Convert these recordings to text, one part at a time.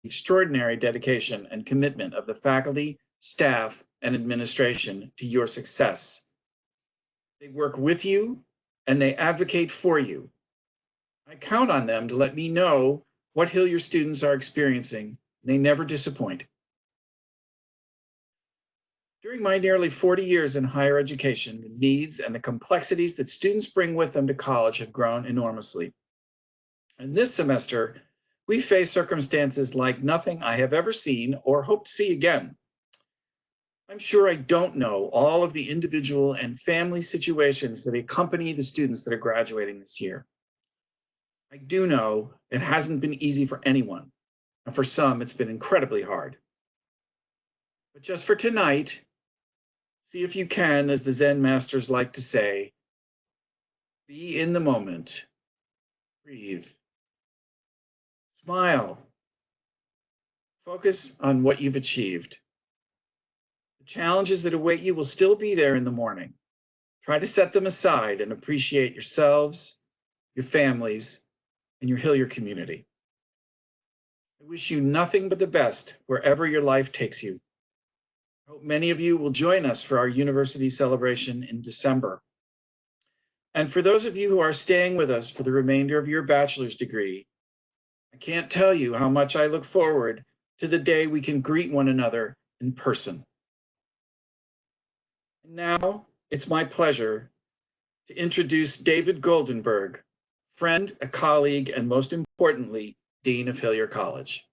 extraordinary dedication and commitment of the faculty, staff, and administration to your success. They work with you and they advocate for you. I count on them to let me know what Hillyer students are experiencing. They never disappoint. During my nearly 40 years in higher education, the needs and the complexities that students bring with them to college have grown enormously. And this semester, we face circumstances like nothing I have ever seen or hope to see again. I'm sure I don't know all of the individual and family situations that accompany the students that are graduating this year. I do know it hasn't been easy for anyone, and for some, it's been incredibly hard. But just for tonight, see if you can, as the Zen masters like to say, be in the moment, breathe, smile, focus on what you've achieved. The challenges that await you will still be there in the morning. Try to set them aside and appreciate yourselves, your families, and your Hillyer community. I wish you nothing but the best wherever your life takes you. I hope many of you will join us for our university celebration in December. And for those of you who are staying with us for the remainder of your bachelor's degree, I can't tell you how much I look forward to the day we can greet one another in person. And now it's my pleasure to introduce David Goldenberg, friend, a colleague, and most importantly, Dean of Hillyer College.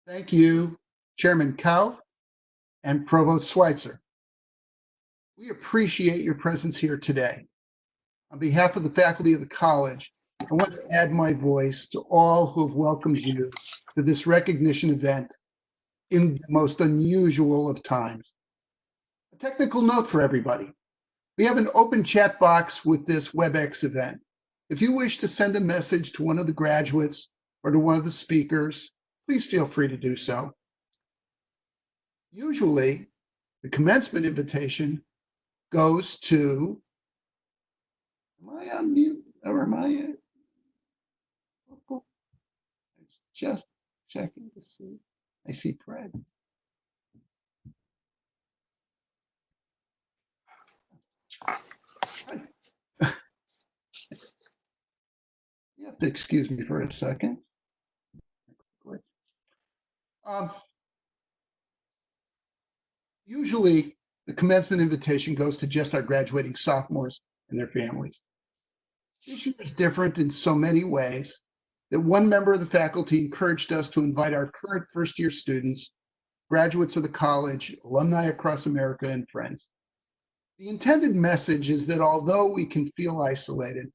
Thank you, Chairman Kauf and Provost Schweitzer. We appreciate your presence here today. On behalf of the faculty of the college, I want to add my voice to all who have welcomed you to this recognition event in the most unusual of times. A technical note for everybody. We have an open chat box with this WebEx event. If you wish to send a message to one of the graduates or to one of the speakers, please feel free to do so. Usually, the commencement invitation goes to, am I on mute or am I? Just checking to see. I see Fred. You have to excuse me for a second. Usually, the commencement invitation goes to just our graduating sophomores and their families. This year is different in so many ways that one member of the faculty encouraged us to invite our current first-year students, graduates of the college, alumni across America, and friends. The intended message is that although we can feel isolated,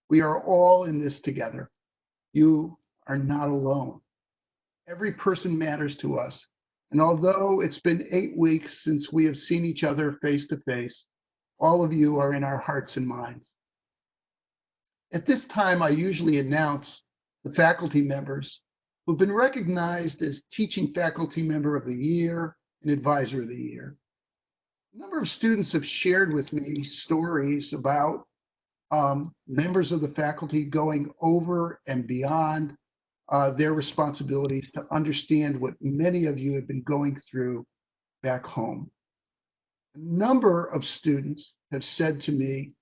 we are all in this together. You are not alone. Every person matters to us. And although it's been 8 weeks since we have seen each other face to face, all of you are in our hearts and minds. At this time, I usually announce the faculty members who've been recognized as Teaching Faculty Member of the Year and Advisor of the Year. A number of students have shared with me stories about members of the faculty going over and beyond their responsibilities to understand what many of you have been going through back home. A number of students have said to me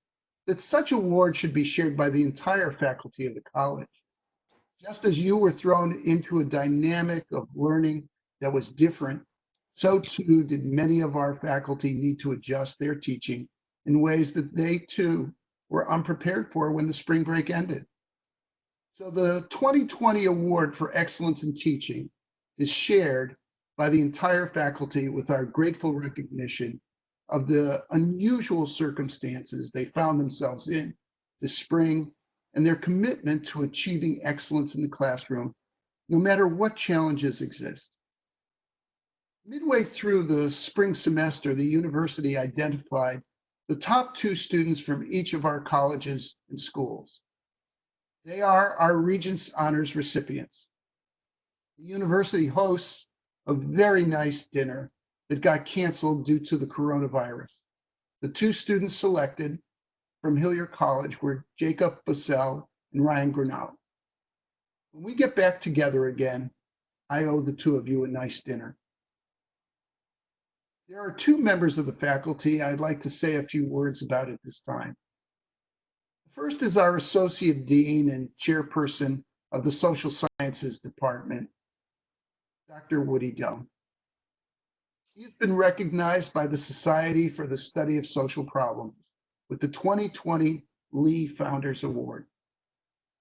that such award should be shared by the entire faculty of the college. Just as you were thrown into a dynamic of learning that was different, so too did many of our faculty need to adjust their teaching in ways that they too were unprepared for when the spring break ended. So the 2020 Award for Excellence in Teaching is shared by the entire faculty with our grateful recognition of the unusual circumstances they found themselves in this spring and their commitment to achieving excellence in the classroom, no matter what challenges exist. Midway through the spring semester, the university identified the top 2 students from each of our colleges and schools. They are our Regents Honors recipients. The university hosts a very nice dinner that got canceled due to the coronavirus. The two students selected from Hillyer College were Jacob Bussell and Ryan Grinnell. When we get back together again, I owe the two of you a nice dinner. There are two members of the faculty I'd like to say a few words about at this time. The first is our Associate Dean and Chairperson of the Social Sciences Department, Dr. Woody Doan. He has been recognized by the Society for the Study of Social Problems with the 2020 Lee Founders Award.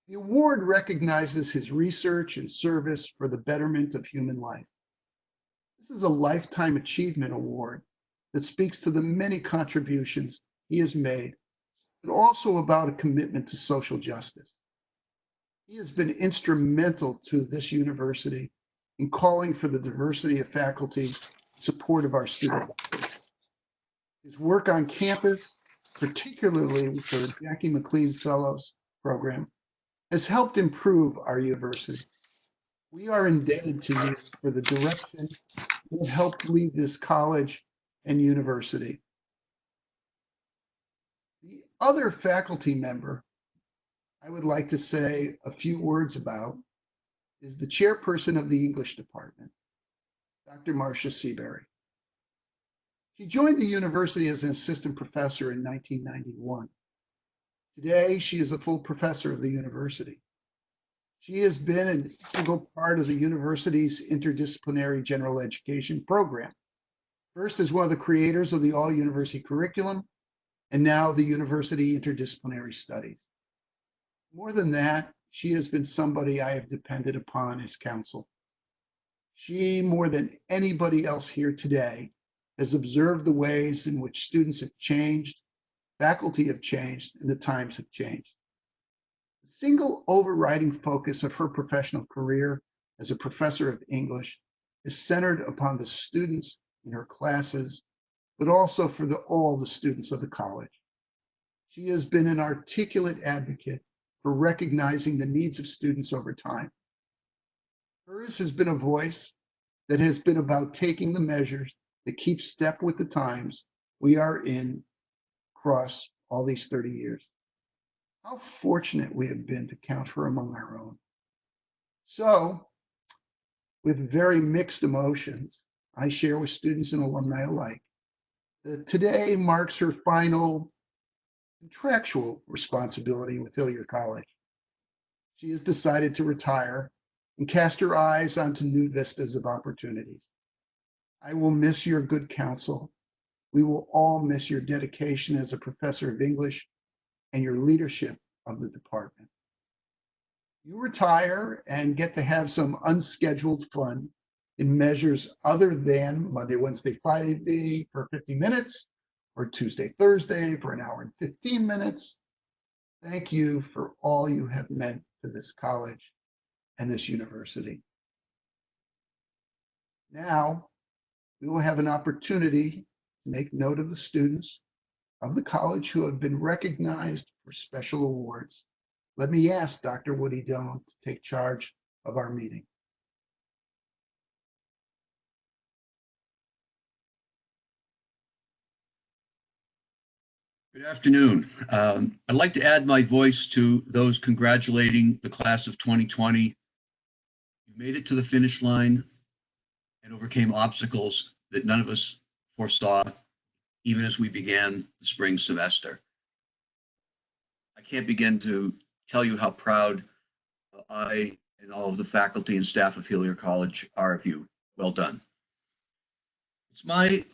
The award recognizes his research and service for the betterment of human life. This is a Lifetime Achievement Award that speaks to the many contributions he has made, but also about a commitment to social justice. He has been instrumental to this university in calling for the diversity of faculty, support of our students. His work on campus, particularly with the Jackie McLean Fellows Program, has helped improve our university. We are indebted to you for the direction you have helped lead this college and university. The other faculty member I would like to say a few words about is the chairperson of the English department, Dr. Marcia Seabury. She joined the university as an assistant professor in 1991. Today, she is a full professor of the university. She has been an integral part of the university's interdisciplinary general education program. First as one of the creators of the all-university curriculum, and now the University Interdisciplinary Studies. More than that, she has been somebody I have depended upon as counsel. She, more than anybody else here today, has observed the ways in which students have changed, faculty have changed, and the times have changed. The single overriding focus of her professional career as a professor of English is centered upon the students in her classes, but also for all the students of the college. She has been an articulate advocate for recognizing the needs of students over time. Hers has been a voice that has been about taking the measures that keep step with the times we are in across all these 30 years. How fortunate we have been to count her among our own. So, with very mixed emotions, I share with students and alumni alike that today marks her final contractual responsibility with Hillyer College. She has decided to retire and cast her eyes onto new vistas of opportunities. I will miss your good counsel. We will all miss your dedication as a professor of English and your leadership of the department. You retire and get to have some unscheduled fun in measures other than Monday, Wednesday, Friday for 50 minutes, or Tuesday, Thursday for an hour and 15 minutes. Thank you for all you have meant to this college and this university. Now, we will have an opportunity to make note of the students of the college who have been recognized for special awards. Let me ask Dr. Woody Doan to take charge of our meeting. Good afternoon. I'd like to add my voice to those congratulating the class of 2020. You made it to the finish line and overcame obstacles that none of us foresaw, even as we began the spring semester. I can't begin to tell you how proud I and all of the faculty and staff of Hillyer College are of you. Well done. It's my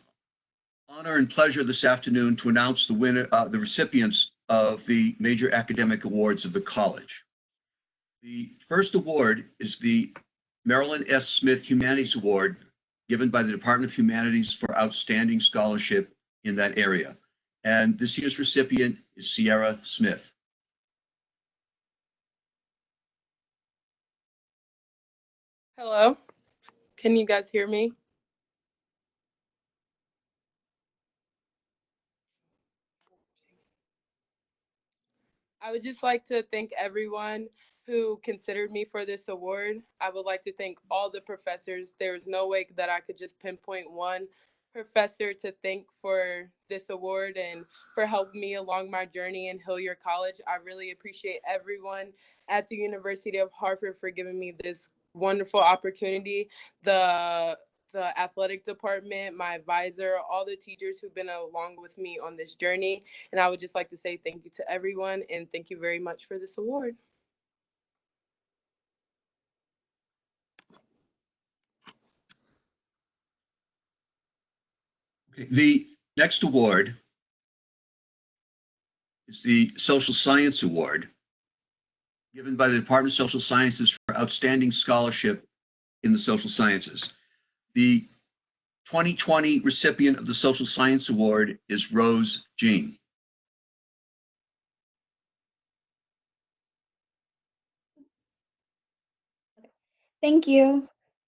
honor and pleasure this afternoon to announce the recipients of the major academic awards of the college. The first award is the Marilyn S. Smith Humanities Award, given by the Department of Humanities for outstanding scholarship in that area. And this year's recipient is Sierra Smith. Hello, can you guys hear me? I would just like to thank everyone who considered me for this award. I would like to thank all the professors. There's no way that I could just pinpoint one professor to thank for this award and for helping me along my journey in Hillyer College. I really appreciate everyone at the University of Hartford for giving me this wonderful opportunity. The the athletic department, my advisor, all the teachers who've been along with me on this journey. And I would just like to say thank you to everyone and thank you very much for this award. Okay, the next award is the Social Science Award, given by the Department of Social Sciences for outstanding scholarship in the social sciences. The 2020 recipient of the Social Science Award is Rose Jean. Thank you.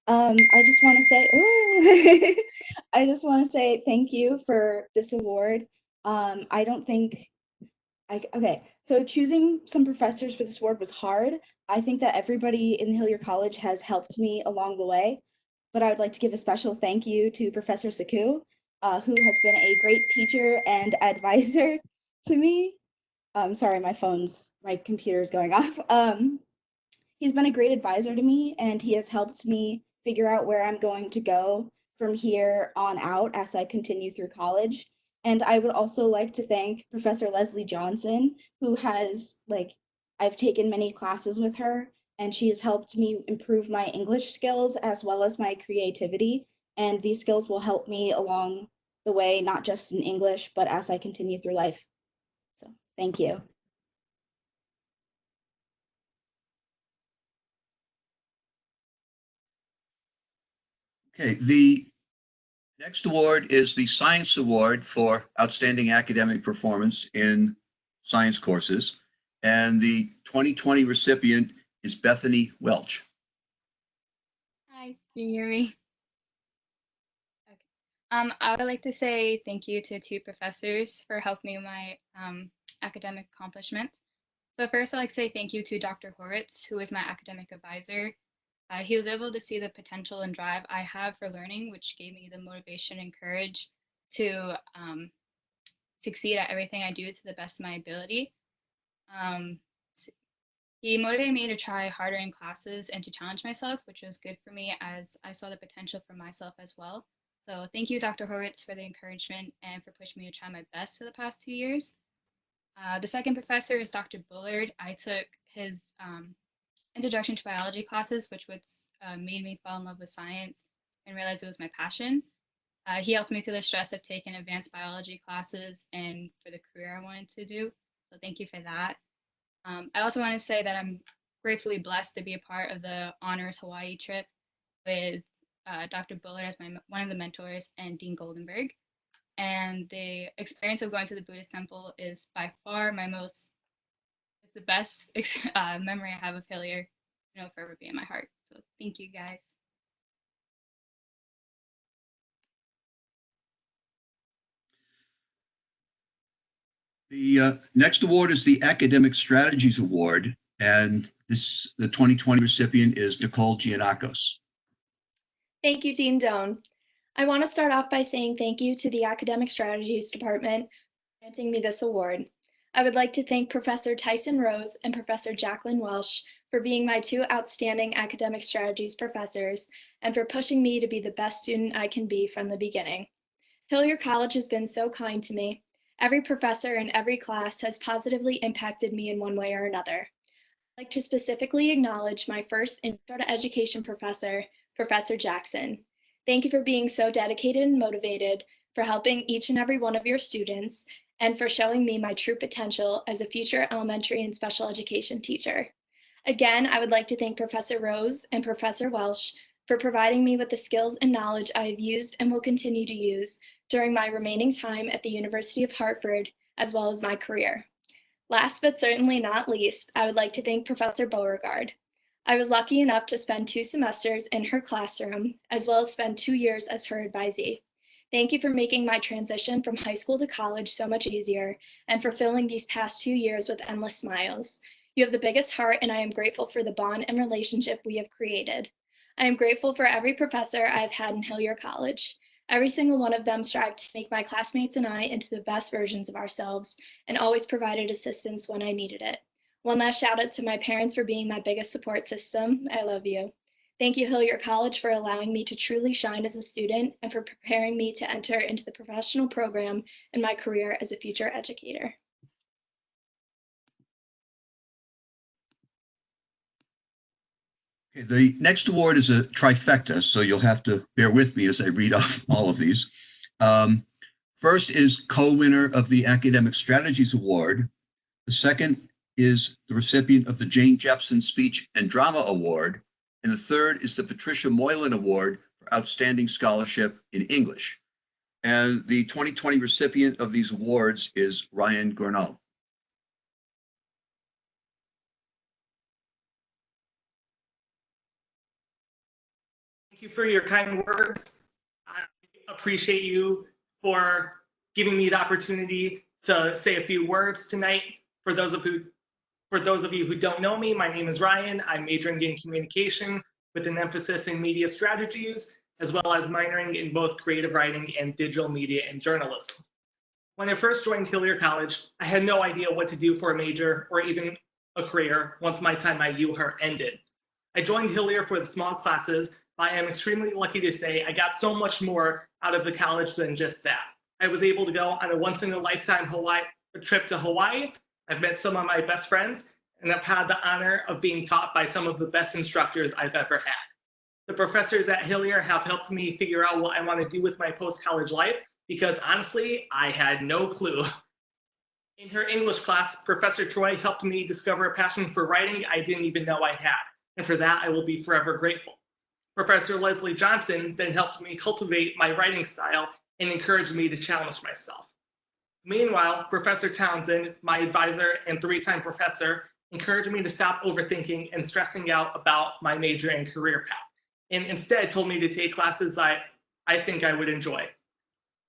I just want to say, ooh, I just want to say thank you for this award. I don't think okay, so choosing some professors for this award was hard. I think that everybody in Hillyer College has helped me along the way, but I would like to give a special thank you to Professor Saku, who has been a great teacher and advisor to me. Sorry, my computer is going off. He's been a great advisor to me, and he has helped me figure out where I'm going to go from here on out as I continue through college. And I would also like to thank Professor Leslie Johnson, who has, I've taken many classes with her, and she has helped me improve my English skills as well as my creativity. And these skills will help me along the way, not just in English, but as I continue through life. So, thank you. Okay, the next award is the Science Award for outstanding academic performance in science courses. And the 2020 recipient is Bethany Welch. Hi, can you hear me? Okay. I would like to say thank you to two professors for helping me with my academic accomplishment. So first, I'd like to say thank you to Dr. Horwitz, who is my academic advisor. He was able to see the potential and drive I have for learning, which gave me the motivation and courage to succeed at everything I do to the best of my ability. He motivated me to try harder in classes and to challenge myself, which was good for me as I saw the potential for myself as well. So thank you, Dr. Horwitz, for the encouragement and for pushing me to try my best for the past 2 years. The second professor is Dr. Bullard. I took his introduction to biology classes, which made me fall in love with science and realize it was my passion. He helped me through the stress of taking advanced biology classes and for the career I wanted to do. So thank you for that. I also want to say that I'm gratefully blessed to be a part of the honors Hawaii trip with Dr. Bullard as one of the mentors and Dean Goldenberg. And the experience of going to the Buddhist temple is by far it's the best memory I have of Hillyer, forever be in my heart. So thank you guys. The next award is the Academic Strategies Award, and the 2020 recipient is Nicole Giannakos. Thank you, Dean Doan. I want to start off by saying thank you to the Academic Strategies Department for granting me this award. I would like to thank Professor Tyson Rose and Professor Jacqueline Welsh for being my two outstanding academic strategies professors and for pushing me to be the best student I can be from the beginning. Hillyer College has been so kind to me. Every professor in every class has positively impacted me in one way or another. I'd like to specifically acknowledge my first Intro to Education professor, Professor Jackson. Thank you for being so dedicated and motivated, for helping each and every one of your students, and for showing me my true potential as a future elementary and special education teacher. Again, I would like to thank Professor Rose and Professor Welsh for providing me with the skills and knowledge I have used and will continue to use during my remaining time at the University of Hartford, as well as my career. Last but certainly not least, I would like to thank Professor Beauregard. I was lucky enough to spend 2 semesters in her classroom, as well as spend 2 years as her advisee. Thank you for making my transition from high school to college so much easier and for filling these past 2 years with endless smiles. You have the biggest heart, and I am grateful for the bond and relationship we have created. I am grateful for every professor I've had in Hillyer College. Every single one of them strived to make my classmates and I into the best versions of ourselves and always provided assistance when I needed it. One last shout out to my parents for being my biggest support system. I love you. Thank you, Hillyer College, for allowing me to truly shine as a student and for preparing me to enter into the professional program in my career as a future educator. Okay, the next award is a trifecta, so you'll have to bear with me as I read off all of these. First is co-winner of the Academic Strategies Award. The second is the recipient of the Jane Jepson Speech and Drama Award. And the third is the Patricia Moylan Award for Outstanding Scholarship in English. And the 2020 recipient of these awards is Ryan Gornall. Thank you for your kind words. I appreciate you for giving me the opportunity to say a few words tonight. For those of you who don't know me, my name is Ryan. I'm majoring in communication with an emphasis in media strategies, as well as minoring in both creative writing and digital media and journalism. When I first joined Hillyer College, I had no idea what to do for a major or even a career once my time at UHER ended. I joined Hillyer for the small classes, but I am extremely lucky to say I got so much more out of the college than just that. I was able to go on a once-in-a-lifetime trip to Hawaii. I've met some of my best friends, and I've had the honor of being taught by some of the best instructors I've ever had. The professors at Hillyer have helped me figure out what I want to do with my post-college life, because honestly, I had no clue. In her English class, Professor Troy helped me discover a passion for writing I didn't even know I had, and for that I will be forever grateful. Professor Leslie Johnson then helped me cultivate my writing style and encouraged me to challenge myself. Meanwhile, Professor Townsend, my advisor and 3-time professor, encouraged me to stop overthinking and stressing out about my major and career path, and instead told me to take classes that I think I would enjoy.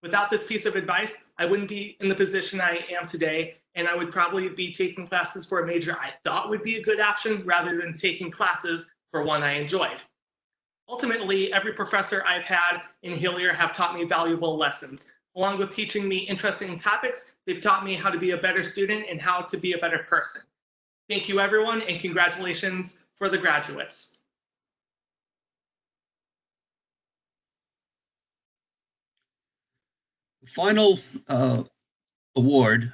Without this piece of advice, I wouldn't be in the position I am today, and I would probably be taking classes for a major I thought would be a good option rather than taking classes for one I enjoyed. Ultimately, every professor I've had in Hillyer have taught me valuable lessons. Along with teaching me interesting topics, they've taught me how to be a better student and how to be a better person. Thank you, everyone, and congratulations for the graduates. The final award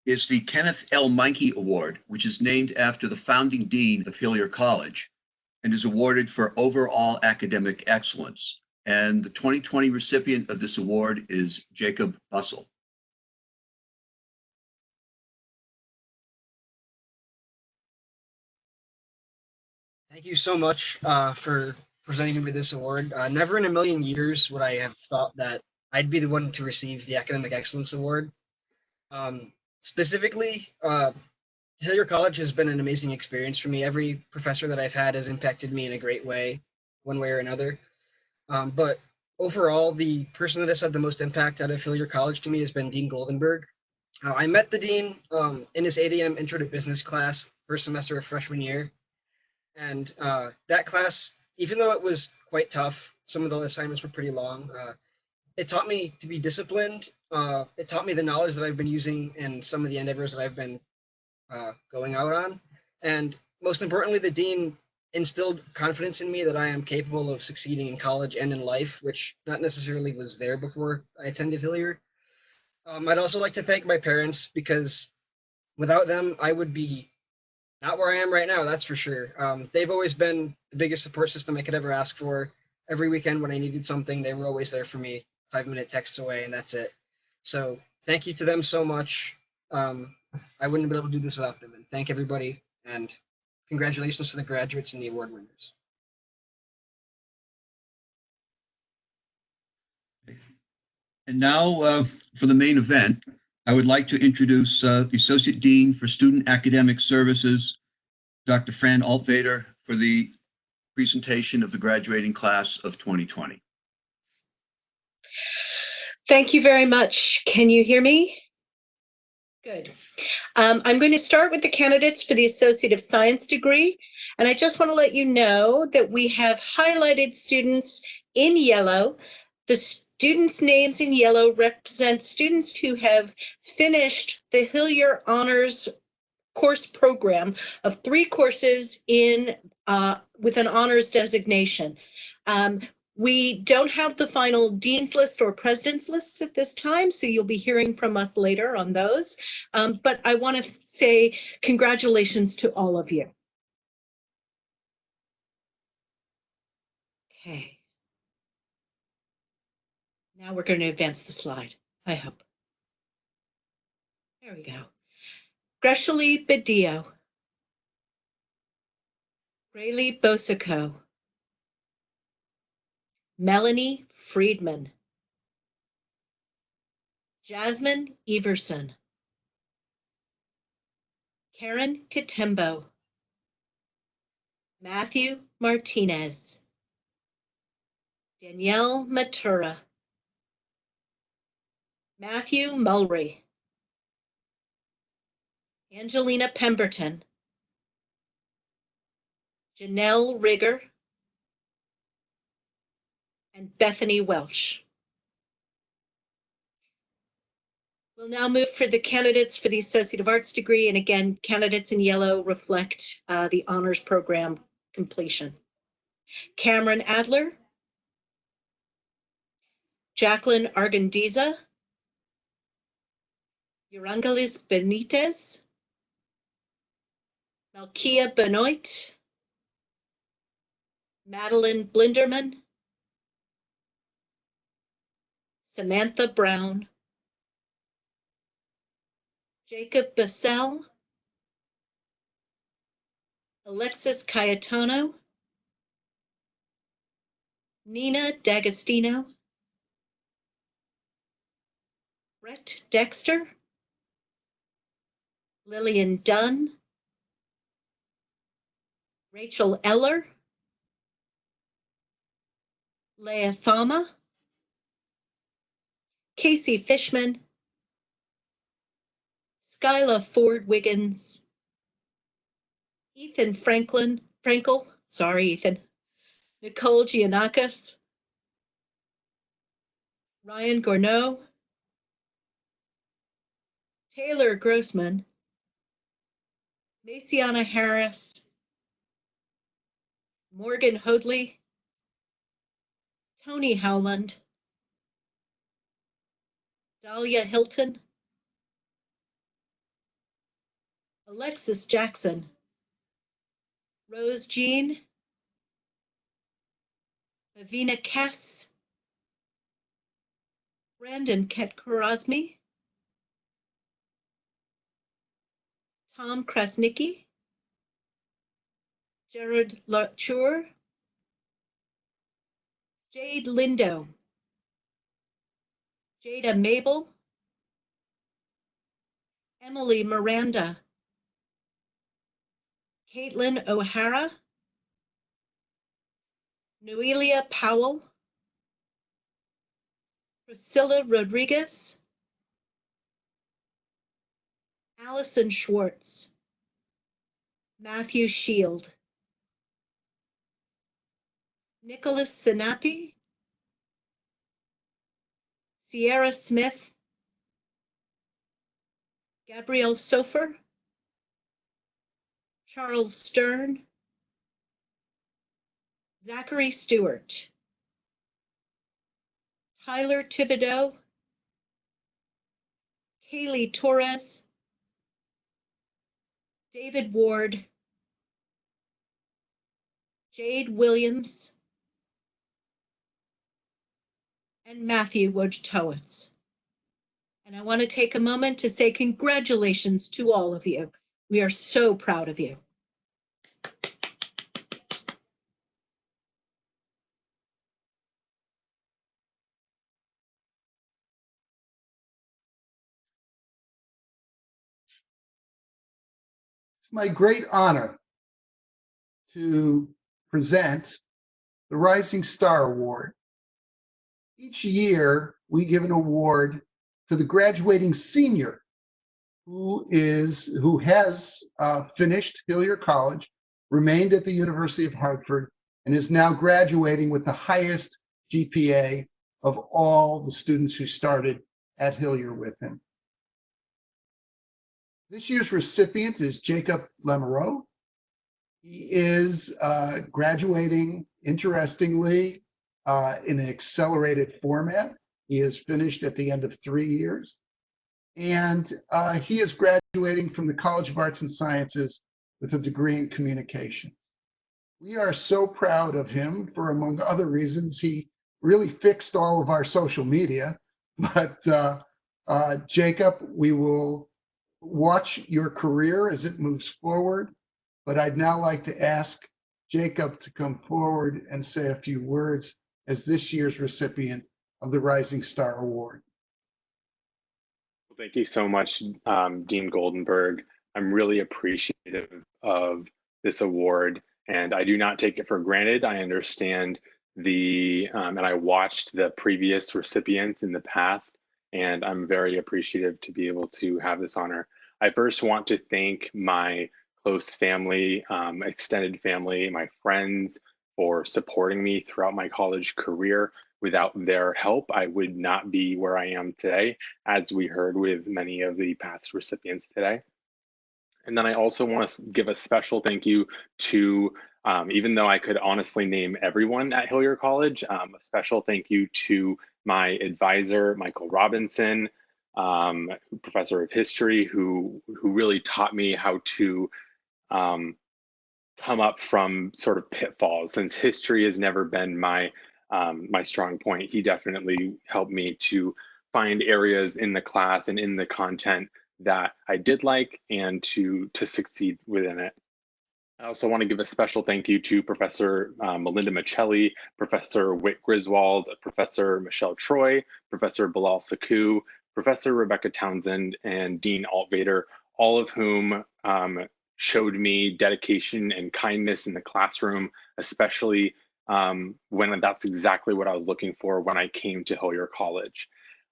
is the Kenneth L. Meinke Award, which is named after the founding dean of Hillyer College and is awarded for overall academic excellence. And the 2020 recipient of this award is Jacob Bussell. Thank you so much for presenting me with this award. Never in a million years would I have thought that I'd be the one to receive the Academic Excellence Award. Specifically, Hillyer College has been an amazing experience for me. Every professor that I've had has impacted me in a great way, one way or another. But overall, the person that has had the most impact out of Hillyer College to me has been Dean Goldenberg. I met the dean in his 8 a.m. Intro to Business class, first semester of freshman year. And that class, even though it was quite tough, some of the assignments were pretty long, it taught me to be disciplined. It taught me the knowledge that I've been using in some of the endeavors that I've been going out on. And most importantly, the dean instilled confidence in me that I am capable of succeeding in college and in life, which not necessarily was there before I attended Hillyer. I'd also like to thank my parents, because without them, I would be not where I am right now, that's for sure. They've always been the biggest support system I could ever ask for. Every weekend when I needed something, they were always there for me, 5-minute text away, and that's it. So thank you to them so much. I wouldn't have been able to do this without them. And thank everybody, and congratulations to the graduates and the award winners. And now for the main event, I would like to introduce the Associate Dean for Student Academic Services, Dr. Fran Altvader, for the presentation of the graduating class of 2020. Thank you very much. Can you hear me? Good. I'm going to start with the candidates for the Associate of Science degree. And I just want to let you know that we have highlighted students in yellow. The students' names in yellow represent students who have finished the Hillyer Honors course program of 3 courses in with an honors designation. We don't have the final dean's list or president's lists at this time, so you'll be hearing from us later on those. But I want to say congratulations to all of you. Okay. Now we're going to advance the slide, I hope. There we go. Greshali Bedio. Rayleigh Bosico. Melanie Friedman. Jasmine Everson. Karen Katembo. Matthew Martinez. Danielle Matura. Matthew Mulry. Angelina Pemberton. Janelle Rigger. And Bethany Welsh. We'll now move for the candidates for the Associate of Arts degree. And again, candidates in yellow reflect the honors program completion. Cameron Adler. Jacqueline Argandiza. Urangelis Benitez. Malkia Benoit. Madeline Blinderman. Samantha Brown. Jacob Bassell. Alexis Cayetano. Nina D'Agostino. Brett Dexter. Lillian Dunn. Rachel Eller. Leah Fama. Casey Fishman. Skyla Ford Wiggins. Ethan Frankel, sorry Ethan. Nicole Giannakis. Ryan Gourneau. Taylor Grossman. Maciana Harris. Morgan Hoadley. Tony Howland. Dahlia Hilton. Alexis Jackson. Rose Jean. Avina Cass. Brandon Ketkorosmy. Tom Krasnicki. Jared Latour. Jade Lindo. Jada Mable. Emily Miranda. Caitlin O'Hara. Noelia Powell. Priscilla Rodriguez. Allison Schwartz. Matthew Shield. Nicholas Sinapi. Sierra Smith. Gabrielle Soffer. Charles Stern. Zachary Stewart. Tyler Thibodeau. Kaylee Torres. David Ward. Jade Williams. And Matthew Wojtowicz. And I want to take a moment to say congratulations to all of you. We are so proud of you. It's my great honor to present the Rising Star Award. Each year, we give an award to the graduating senior who has finished Hillyer College, remained at the University of Hartford, and is now graduating with the highest GPA of all the students who started at Hillyer with him. This year's recipient is Jacob Lemereau. He is graduating, interestingly, in an accelerated format. He is finished at the end of 3 years. And he is graduating from the College of Arts and Sciences with a degree in communication. We are so proud of him for, among other reasons, he really fixed all of our social media. But Jacob, we will watch your career as it moves forward. But I'd now like to ask Jacob to come forward and say a few words as this year's recipient of the Rising Star Award. Thank you so much, Dean Goldenberg. I'm really appreciative of this award, and I do not take it for granted. I understand and I watched the previous recipients in the past, and I'm very appreciative to be able to have this honor. I first want to thank my close family, extended family, my friends for supporting me throughout my college career. Without their help, I would not be where I am today, as we heard with many of the past recipients today. And then I also want to give a special thank you to, even though I could honestly name everyone at Hillyer College, a special thank you to my advisor, Michael Robinson, professor of history, who really taught me how to come up from sort of pitfalls. Since history has never been my strong point, he definitely helped me to find areas in the class and in the content that I did like and to succeed within it. I also want to give a special thank you to Professor Melinda Michelli, Professor Whit Griswold, Professor Michelle Troy, Professor Bilal Saku, Professor Rebecca Townsend, and Dean Altvader, all of whom showed me dedication and kindness in the classroom, especially when that's exactly what I was looking for when I came to Hillyer College.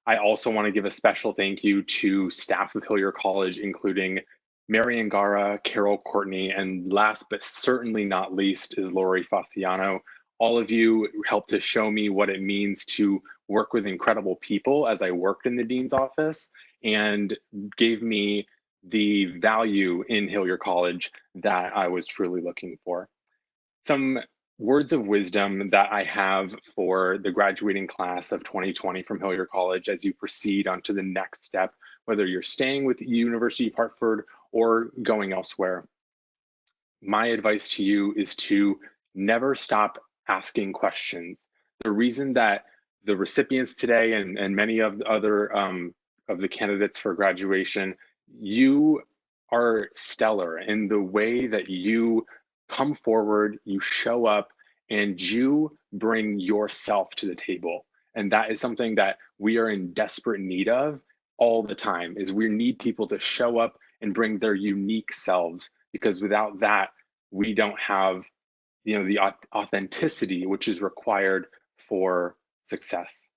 I also want to give a special thank you to staff of Hillyer College, including Mary Angara, Carol Courtney, and last but certainly not least is Lori Fasciano. All of you helped to show me what it means to work with incredible people as I worked in the dean's office, and gave me the value in Hillyer College that I was truly looking for. Some words of wisdom that I have for the graduating class of 2020 from Hillyer College as you proceed onto the next step, whether you're staying with the University of Hartford or going elsewhere. My advice to you is to never stop asking questions. The reason that the recipients today and many of the other of the candidates for graduation, you are stellar in the way that you come forward, you show up, and you bring yourself to the table. And that is something that we are in desperate need of all the time, is we need people to show up and bring their unique selves, because without that, we don't have, the authenticity which is required for success.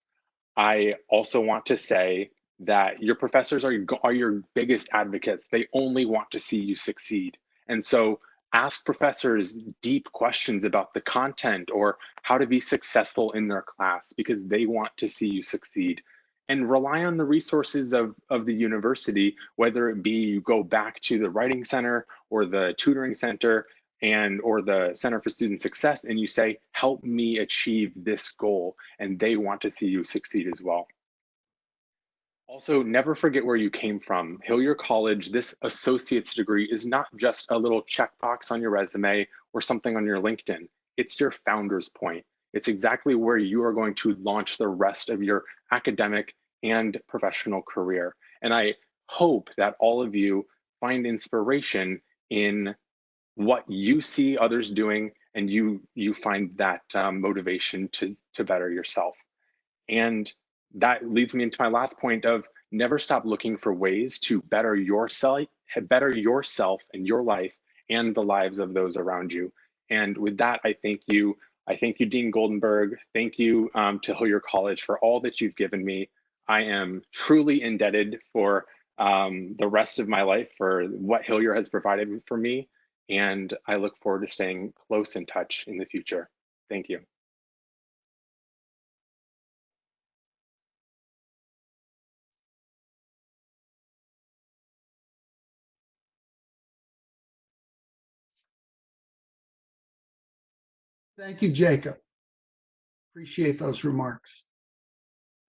I also want to say that your professors are your biggest advocates. They only want to see you succeed. And so ask professors deep questions about the content or how to be successful in their class, because they want to see you succeed. And rely on the resources of the university, whether it be you go back to the Writing Center or the Tutoring Center or the Center for Student Success, and you say, help me achieve this goal, and they want to see you succeed as well. Also, never forget where you came from. Hillyer College, this associate's degree is not just a little checkbox on your resume or something on your LinkedIn. It's your founder's point. It's exactly where you are going to launch the rest of your academic and professional career. And I hope that all of you find inspiration in what you see others doing, and you find that motivation to better yourself. And that leads me into my last point of never stop looking for ways to better yourself and your life and the lives of those around you. And with that, I thank you I thank you, Dean Goldenberg. Thank you to Hillyer College for all that you've given me. I am truly indebted for the rest of my life for what Hillyer has provided for me. And I look forward to staying close in touch in the future. Thank you. Thank you, Jacob. Appreciate those remarks.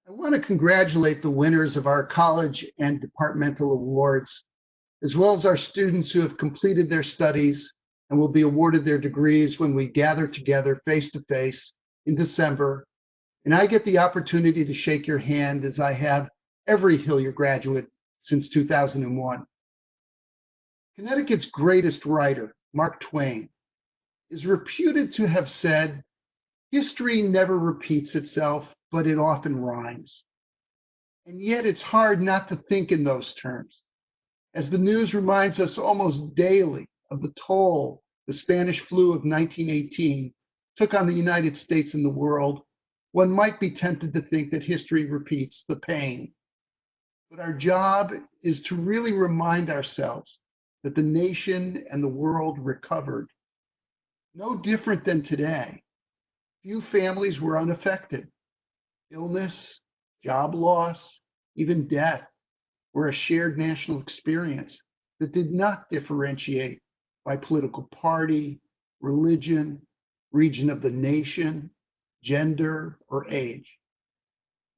I want to congratulate the winners of our college and departmental awards, as well as our students who have completed their studies and will be awarded their degrees when we gather together face to face in December. And I get the opportunity to shake your hand, as I have every Hillyer graduate since 2001. Connecticut's greatest writer, Mark Twain, is reputed to have said, "History never repeats itself, but it often rhymes." And yet it's hard not to think in those terms, as the news reminds us almost daily of the toll the Spanish flu of 1918 took on the United States and the world. One might be tempted to think that history repeats the pain. But our job is to really remind ourselves that the nation and the world recovered. No different than today. Few families were unaffected. Illness, job loss, even death were a shared national experience that did not differentiate by political party, religion, region of the nation, gender, or age.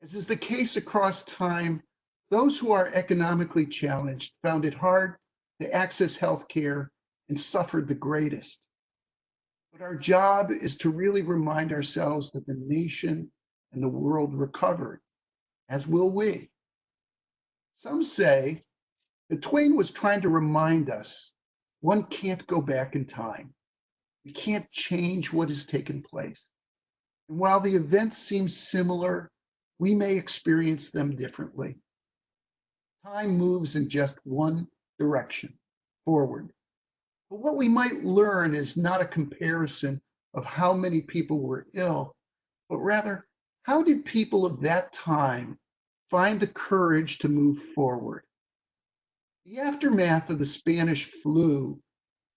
As is the case across time, those who are economically challenged found it hard to access health care and suffered the greatest. But our job is to really remind ourselves that the nation and the world recovered, as will we. Some say that Twain was trying to remind us one can't go back in time. We can't change what has taken place. And while the events seem similar, we may experience them differently. Time moves in just one direction, forward. But what we might learn is not a comparison of how many people were ill, but rather, how did people of that time find the courage to move forward? The aftermath of the Spanish flu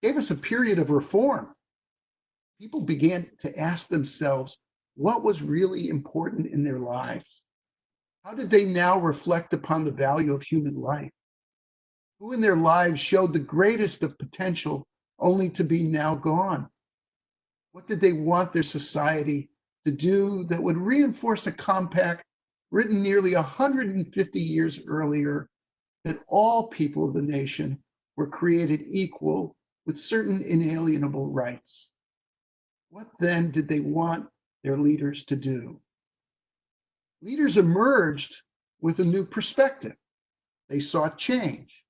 gave us a period of reform. People began to ask themselves what was really important in their lives. How did they now reflect upon the value of human life? Who in their lives showed the greatest of potential only to be now gone? What did they want their society to do that would reinforce a compact written nearly 150 years earlier, that all people of the nation were created equal with certain inalienable rights? What then did they want their leaders to do? Leaders emerged with a new perspective. They sought change.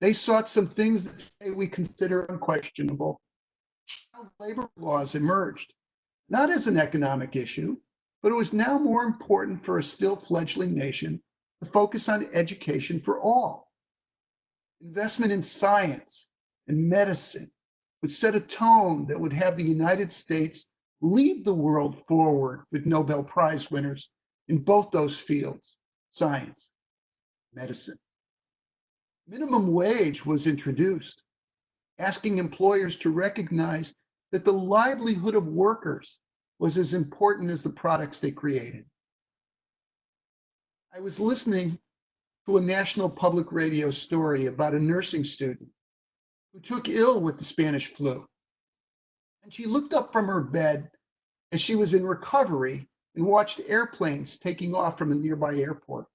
They sought some things that today we consider unquestionable. Child labor laws emerged, not as an economic issue, but it was now more important for a still fledgling nation to focus on education for all. Investment in science and medicine would set a tone that would have the United States lead the world forward with Nobel Prize winners in both those fields, science, medicine. Minimum wage was introduced, asking employers to recognize that the livelihood of workers was as important as the products they created. I was listening to a national public radio story about a nursing student who took ill with the Spanish flu. And she looked up from her bed as she was in recovery and watched airplanes taking off from a nearby airport.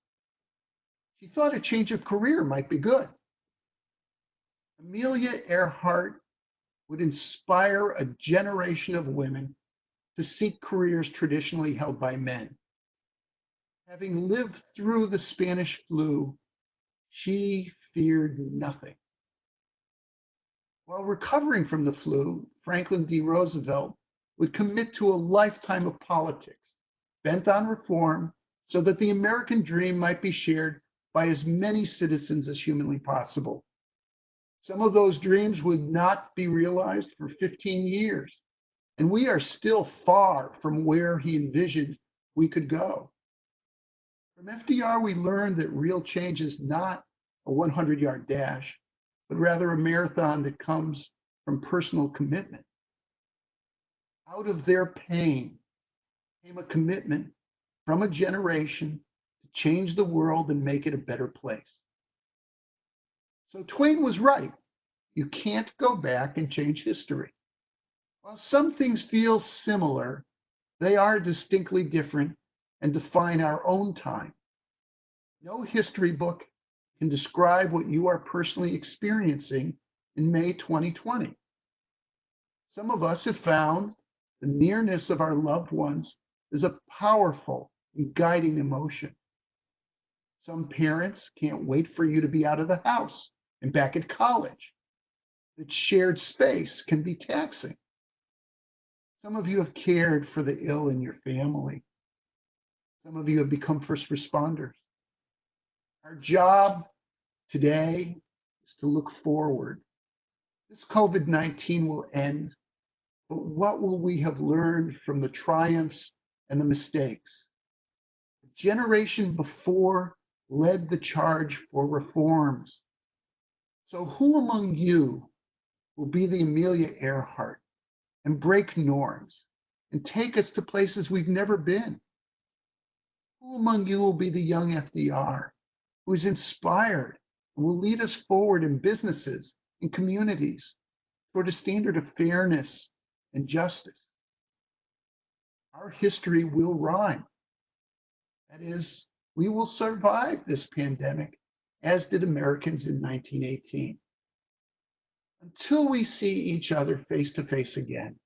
She thought a change of career might be good. Amelia Earhart would inspire a generation of women to seek careers traditionally held by men. Having lived through the Spanish flu, she feared nothing. While recovering from the flu, Franklin D. Roosevelt would commit to a lifetime of politics, bent on reform, so that the American dream might be shared by as many citizens as humanly possible. Some of those dreams would not be realized for 15 years. and we are still far from where he envisioned we could go. From FDR, we learned that real change is not a 100-yard dash, but rather a marathon that comes from personal commitment. Out of their pain came a commitment from a generation to change the world and make it a better place. So Twain was right. You can't go back and change history. While some things feel similar, they are distinctly different and define our own time. No history book can describe what you are personally experiencing in May 2020. Some of us have found the nearness of our loved ones is a powerful and guiding emotion. Some parents can't wait for you to be out of the house and back at college. That shared space can be taxing. Some of you have cared for the ill in your family. Some of you have become first responders. Our job today is to look forward. This COVID-19 will end, but what will we have learned from the triumphs and the mistakes? The generation before led the charge for reforms. So who among you will be the Amelia Earhart and break norms and take us to places we've never been? Who among you will be the young FDR who is inspired and will lead us forward in businesses and communities toward a standard of fairness and justice? Our history will rhyme. That is, we will survive this pandemic, as did Americans in 1918. Until we see each other face to face again,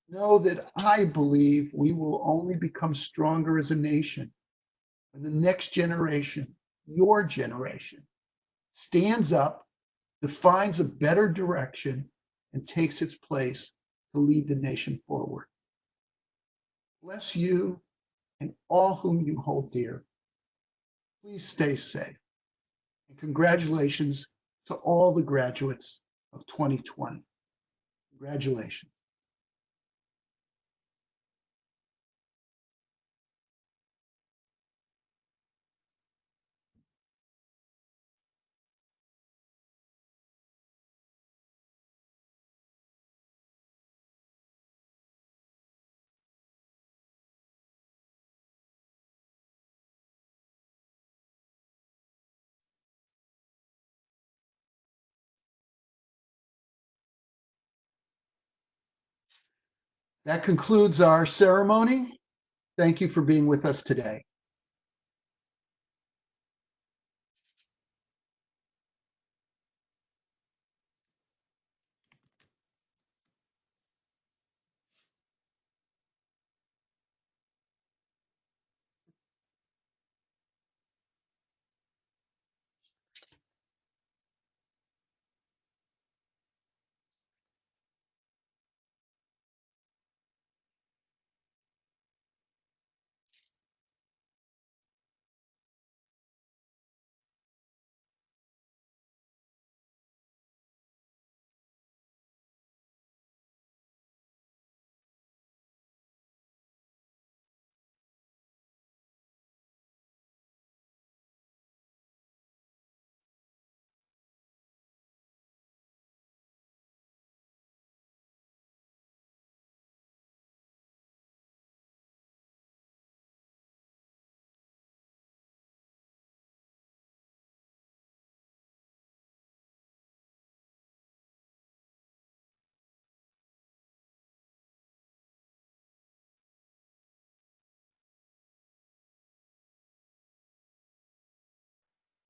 know that I believe we will only become stronger as a nation when the next generation, your generation, stands up, defines a better direction, and takes its place to lead the nation forward. Bless you and all whom you hold dear. Please stay safe. And congratulations to all the graduates of 2020. Congratulations. That concludes our ceremony. Thank you for being with us today.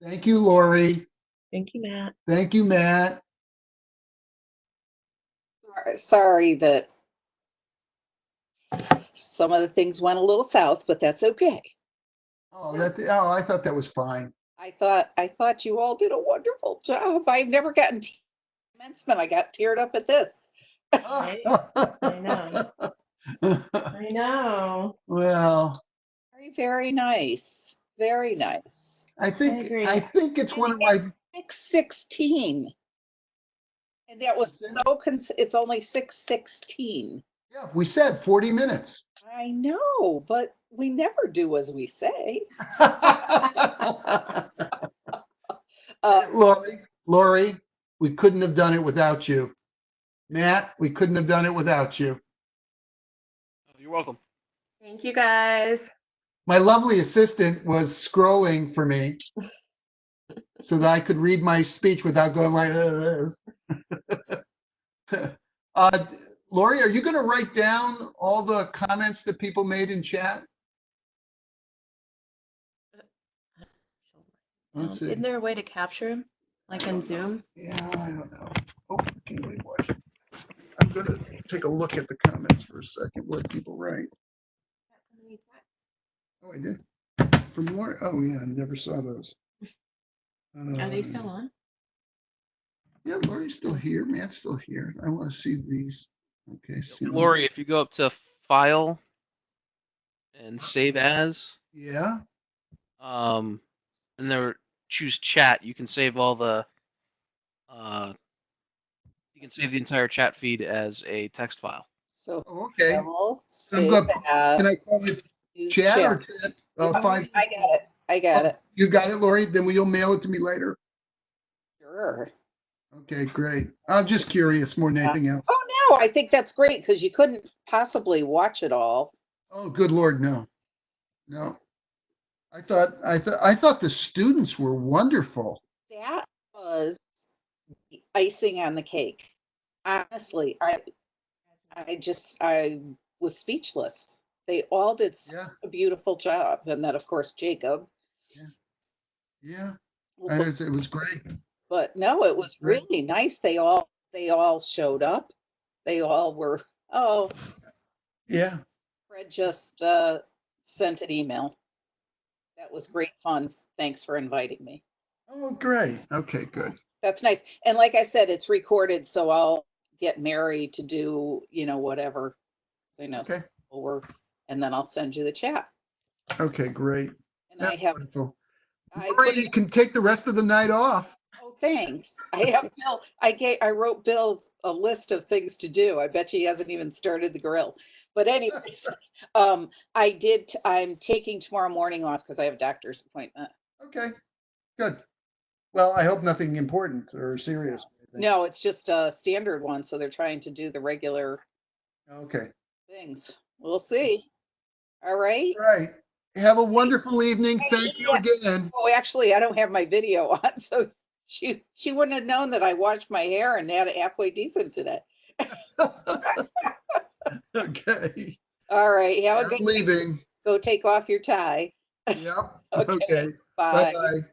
Thank you, Lori. Thank you, Matt. Thank you, Matt. Sorry that some of the things went a little south, but that's okay. I thought that was fine. I thought you all did a wonderful job. I've never gotten commencement. I got teared up at this. I know. I know. Well, very, very nice. Very nice. I think it's one of my 616. And that was so it's only 616. Yeah, we said 40 minutes. I know, but we never do as we say. Lori, we couldn't have done it without you. Matt, we couldn't have done it without you. You're welcome. Thank you, guys. My lovely assistant was scrolling for me so that I could read my speech without going like this. Lori, are you going to write down all the comments that people made in chat? Let's see. Isn't there a way to capture them, like in Zoom? Yeah, I don't know. Oh, can we watch? I'm going to take a look at the comments for a second, what people write. Oh, I did. From Lori? Oh, yeah, I never saw those. Are they still on? Yeah, Lori's still here. Matt's still here. I want to see these. Okay, see. Lori, if you go up to File and Save As, Yeah. and there choose Chat, you can save all the. You can save the entire chat feed as a text file. So okay. Save Can I call it chat or chat? I got it. I got it. You got it, Lori? Then will you mail it to me later? Sure. Okay, great. I'm just curious more than anything else. Oh no, I think that's great because you couldn't possibly watch it all. Oh, good Lord, no. No. I thought the students were wonderful. That was the icing on the cake. Honestly, I was speechless. They all did such a beautiful job. And then of course Jacob. Yeah. It was great. But no, it was really nice. They all showed up. They all were, yeah. Fred just sent an email. That was great fun. Thanks for inviting me. Oh, great. Okay, good. That's nice. And like I said, it's recorded, so I'll get Mary to do, whatever. I know over, and then I'll send you the chat. Okay, great. And That's I have wonderful. Lori, you can take the rest of the night off. Oh, thanks. I have Bill. I wrote Bill a list of things to do. I bet he hasn't even started the grill. But anyways, I'm taking tomorrow morning off because I have a doctor's appointment. Okay, good. Well, I hope nothing important or serious. No, it's just a standard one. So they're trying to do the regular things. We'll see. All right. All right. Have a wonderful evening. Thank you again. Oh, actually, I don't have my video on, so she wouldn't have known that I washed my hair and had it halfway decent today. Okay. All right. Have a good leaving. Go take off your tie. Yep. Okay. Bye. Bye-bye.